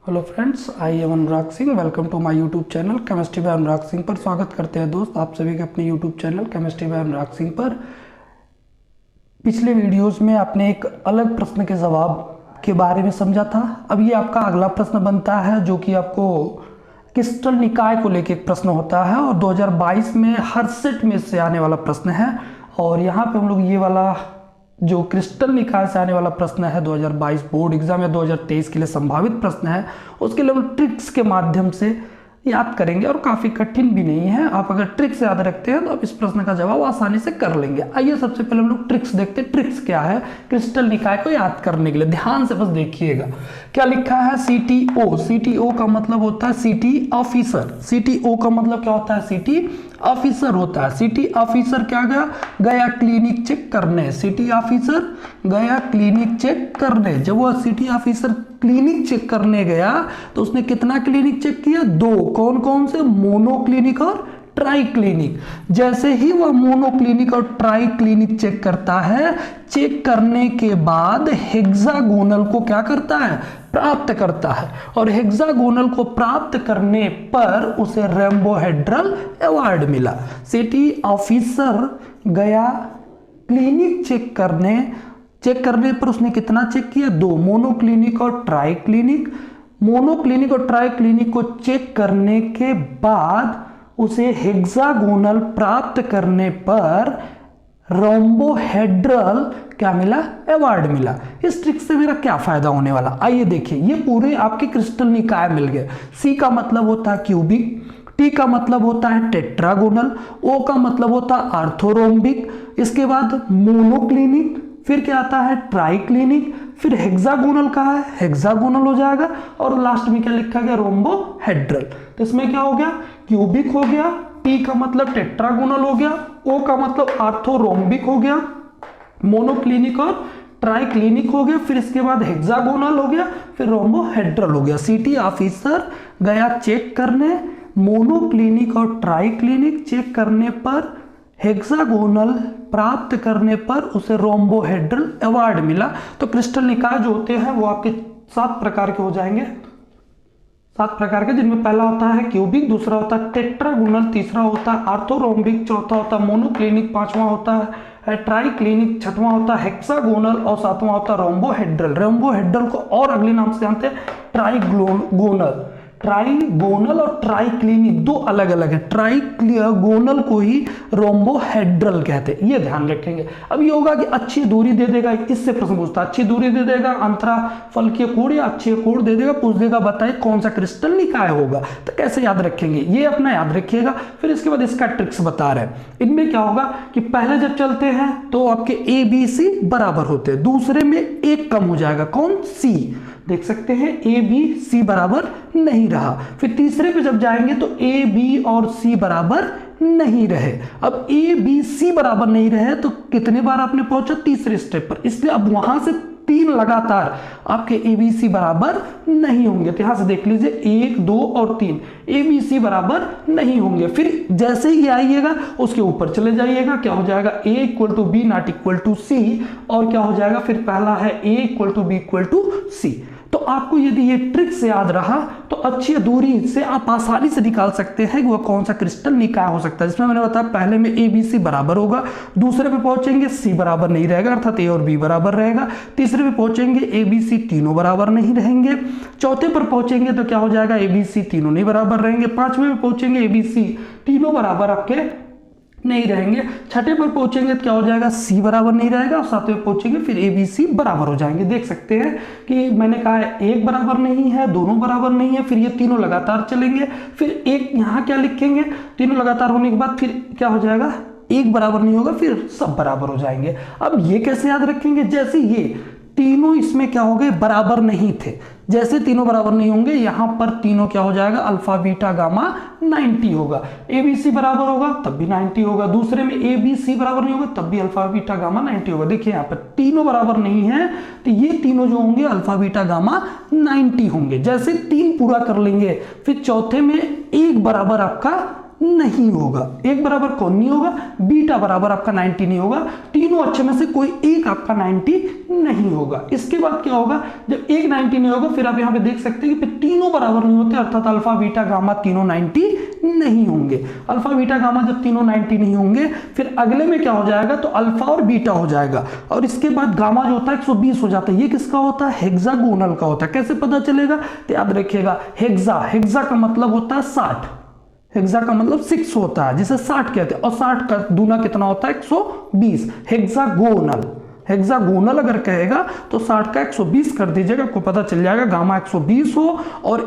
Hello friends, I am Anurag Singh. Welcome to my YouTube channel chemistry by Anurag Singh पर स्वागत करते हैं दोस्त आप सभी के अपने YouTube channel chemistry by Anurag Singh पर। पिछले वीडियोस में आपने एक अलग प्रश्न के जवाब के बारे में समझा था। अब ये आपका अगला प्रश्न बनता है जो कि आपको क्रिस्टल निकाय को लेकर एक प्रश्न होता है और 2022 में हर सेट में से आने वाला प्रश्न है। और यहाँ पे हम लोग ये वाला जो क्रिस्टल निकाय से आने वाला प्रश्न है 2022 बोर्ड एग्जाम या 2023 के लिए संभावित प्रश्न है, उसके लिए हम ट्रिक्स के माध्यम से याद करेंगे और काफ़ी कठिन भी नहीं है। आप अगर ट्रिक्स याद रखते हैं तो आप इस प्रश्न का जवाब आसानी से कर लेंगे। आइए सबसे पहले हम लोग ट्रिक्स देखते हैं। ट्रिक्स क्या है क्रिस्टल निकाय को याद करने के लिए, ध्यान से बस देखिएगा। क्या लिखा है CTO। CTO का मतलब होता है सिटी ऑफिसर। CTO का मतलब क्या होता है? सिटी ऑफिसर होता है। सिटी ऑफिसर क्या गया क्लिनिक चेक करने। सिटी ऑफिसर गया क्लिनिक चेक करने। जब वह सिटी ऑफिसर क्लिनिक चेक करने गया तो उसने कितना क्लिनिक चेक किया? 2। कौन कौन से? मोनो क्लिनिक और ट्राई क्लिनिक। जैसे ही वह मोनो क्लिनिक और ट्राई क्लिनिक चेक करता है, चेक करने के बाद हेक्सागोनल को क्या करता है? प्राप्त करता है। और हेक्सागोनल को प्राप्त करने पर उसे रेम्बोहेड्रल अवार्ड मिला। सिटी ऑफिसर गया क्लिनिक चेक करने पर उसने कितना चेक किया? 2। मोनो क्लिनिक और ट्राई क्लिनिक। मोनो क्लिनिक और ट्राई क्लिनिक को चेक करने के बाद उसे हेक्सागोनल प्राप्त करने पर रोम्बोहेड्रल क्या मिला? अवार्ड मिला। इस ट्रिक से मेरा क्या फायदा होने वाला, आइए देखिए। ये पूरे आपके क्रिस्टल निकाय मिल गए। C का मतलब होता है क्यूबिक, T का मतलब होता है टेट्रागोनल, O का मतलब होता है आर्थोरोम्बिक, इसके बाद मोनोक्लिनिक, फिर क्या आता है? ट्राई क्लिनिक, फिर हेक्सागोनल का है हेक्सागोनल हो जाएगा, और लास्ट में क्या लिखा गया? रोम्बोहेड्रल। तो इसमें क्या हो गया? क्यूबिक हो गया, T का मतलब टेट्रागोनल हो गया, O का मतलब आर्थोरोम्बिक हो गया, मोनोक्लिनिक और ट्राई क्लिनिक हो गया, फिर इसके बाद हेक्सागोनल हो गया, फिर रोम्बोहेड्रल हो गया। सिटी ऑफिसर गया चेक करने, मोनोक्लिनिक और ट्राई क्लिनिक चेक करने पर हेक्सागोनल प्राप्त करने पर उसे रोम्बोहेड्रल अवार्ड मिला। तो क्रिस्टल निकाय जो होते हैं वो आपके 7 प्रकार के हो जाएंगे। 7 प्रकार के, जिनमें पहला होता है क्यूबिक, दूसरा होता है टेट्रागोनल, तीसरा होता है आर्थोरोम्बिक, चौथा होता है मोनोक्लिनिक, पांचवा होता है ट्राई क्लिनिक, छठवां होता है हेक्सागोनल और सातवां होता है रोम्बोहेड्रल। रोम्बोहेड्रल को और अगले नाम से जानते हैं ट्राइगोनल। ट्राइगोनल और ट्राई क्लिनिक दो अलग अलग है। ट्राइगोनल को ही रोम्बोहेड्रल कहते हैं, ये ध्यान रखेंगे। अब ये होगा कि अच्छी दूरी दे देगा, इससे प्रश्न पूछता है। अच्छी दूरी दे देगा, अंतरा फलकीय कोण या अक्षीय कोण दे देगा, पूछ देगा बताइए कौन सा क्रिस्टल निकाय होगा। तो कैसे याद रखेंगे, ये अपना याद रखिएगा। फिर इसके बाद इसका ट्रिक्स बता रहे हैं। इनमें क्या होगा कि पहले जब चलते हैं तो आपके ABC बराबर होते हैं, दूसरे में एक कम हो जाएगा, कौन? C। देख सकते हैं ABC बराबर नहीं रहा। फिर तीसरे पे जब जाएंगे तो AB और C बराबर नहीं रहे। अब ABC बराबर नहीं रहे तो कितने बार आपने पहुंचा? तीसरे स्टेप पर। इसलिए अब वहां से 3 लगातार आपके ABC बराबर नहीं होंगे। तो यहां से देख लीजिए 1, 2 और 3 ABC बराबर नहीं होंगे। फिर जैसे ही आइएगा उसके ऊपर चले जाइएगा, क्या हो जाएगा? A = B ≠ C, और क्या हो जाएगा? फिर पहला है A = B = C। तो आपको यदि ये ट्रिक से याद रहा तो अच्छी दूरी से आप आसानी से निकाल सकते हैं कि वह कौन सा क्रिस्टल निकाय हो सकता है। जिसमें मैंने बताया पहले में ABC बराबर होगा, दूसरे पे पहुंचेंगे C बराबर नहीं रहेगा, अर्थात A और B बराबर रहेगा, तीसरे पे पहुंचेंगे ABC तीनों बराबर नहीं रहेंगे, चौथे पर पहुंचेंगे तो क्या हो जाएगा? ABC तीनों नहीं बराबर रहेंगे, पांचवें में पहुंचेंगे ABC तीनों बराबर आपके नहीं रहेंगे, छठे पर पहुंचेंगे तो क्या हो जाएगा? C बराबर नहीं रहेगा, और सातवें पहुंचेंगे फिर ABC बराबर हो जाएंगे। देख सकते हैं कि मैंने कहा है एक बराबर नहीं है, दोनों बराबर नहीं है, फिर ये तीनों लगातार चलेंगे, फिर एक यहाँ क्या लिखेंगे? तीनों लगातार होने के बाद फिर क्या हो जाएगा? एक बराबर नहीं होगा, फिर सब बराबर हो जाएंगे। अब ये कैसे याद रखेंगे? जैसे ये तीनों इसमें क्या हो गए? बराबर नहीं थे। जैसे तीनों बराबर नहीं होंगे, यहां पर तीनों क्या हो जाएगा? अल्फा बीटा गामा 90 होगा। ABC बराबर होगा तब भी 90 होगा, दूसरे में ABC बराबर नहीं होगा तब भी अल्फा बीटा गामा 90 होगा। देखिए यहाँ पर तीनों बराबर नहीं है तो ये तीनों जो होंगे अल्फा बीटा गामा 90 होंगे। जैसे 3 पूरा कर लेंगे फिर चौथे में एक बराबर आपका नहीं होगा। एक बराबर कौन नहीं होगा? बीटा बराबर आपका 90 नहीं होगा। तीनों अच्छे में से कोई एक आपका 90 नहीं होगा। इसके बाद क्या होगा? जब एक 90 नहीं होगा फिर आप यहाँ पे देख सकते हैं कि फिर तीनों बराबर नहीं होते, अर्थात अल्फा बीटा गामा तीनों 90 नहीं होंगे। अल्फा बीटा गामा जब तीनों 90 नहीं होंगे फिर अगले में क्या हो जाएगा? तो अल्फा और बीटा हो जाएगा और इसके बाद गामा जो होता है 120 हो जाता है। ये किसका होता है? हेक्सागोनल का होता है। कैसे पता चलेगा? तो याद रखिएगा, हेक्सा का मतलब होता है 60, हेक्सा का मतलब 6 होता है जिसे 60 कहते हैं, और 60 का दूना कितना होता है? 120। हेक्सागोनल अगर कहेगा तो 60 का 120 कर दीजिएगा, आपको पता चल जाएगा। गामा 120 हो और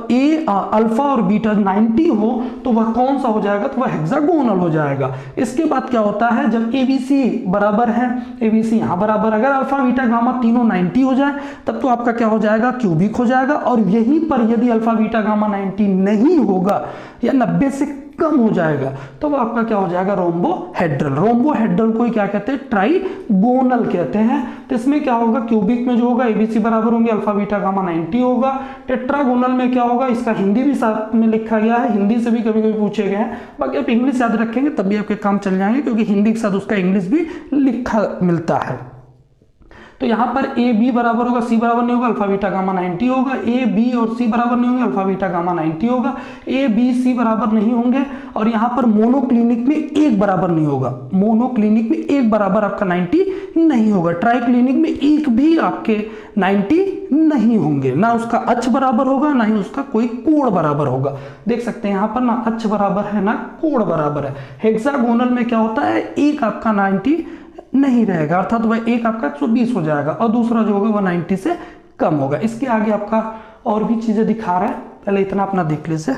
अल्फा और बीटा 90 हो तो वह कौन सा हो जाएगा? तो वह हेक्सागोनल हो जाएगा। इसके बाद क्या होता है? जब एबीसी बराबर है, एबीसी यहाँ बराबर, अगर अल्फा बीटा गामा तीनों 90 हो जाए तब तो आपका क्या हो जाएगा? क्यूबिक हो जाएगा। और यहीं पर यदि अल्फा बीटा गामा 90 नहीं होगा या 90 से कम हो जाएगा तो वो आपका क्या हो जाएगा? रोम्बोहेड्रल। रोम्बोहेड्रल को क्या कहते हैं? ट्राइगोनल कहते हैं। तो इसमें क्या होगा? क्यूबिक में जो होगा एबीसी बराबर होंगे अल्फा बीटा गामा 90 होगा। टेट्रागोनल में क्या होगा? इसका हिंदी भी साथ में लिखा गया है, हिंदी से भी कभी कभी पूछे गए हैं। बाकी आप इंग्लिश याद रखेंगे तब भी आपके काम चल जाएंगे, क्योंकि हिंदी के साथ उसका इंग्लिश भी लिखा मिलता है। तो यहाँ पर ए बी बराबर होगा, सी बराबर नहीं होगा, अल्फा बीटा गामा 90 होगा। ए बी और सी बराबर नहीं होंगे, अल्फा बीटा गामा 90 होगा। ए बी सी बराबर नहीं होंगे और यहाँ पर मोनोक्लिनिक में एक बराबर नहीं होगा। मोनोक्लिनिक में एक बराबर आपका 90 नहीं होगा। ट्राइक्लिनिक में एक भी आपके 90 नहीं होंगे। ना उसका अक्ष बराबर होगा, ना ही उसका कोई कोण बराबर होगा। देख सकते हैं यहाँ पर ना अक्ष बराबर है ना कोण बराबर है। हेक्सागोनल में क्या होता है? एक आपका 90 नहीं रहेगा, अर्थात वह एक आपका 120 हो जाएगा और दूसरा जो होगा वह 90 से कम होगा। इसके आगे आपका और भी चीजें दिखा रहा है, पहले इतना अपना देख लीजिए।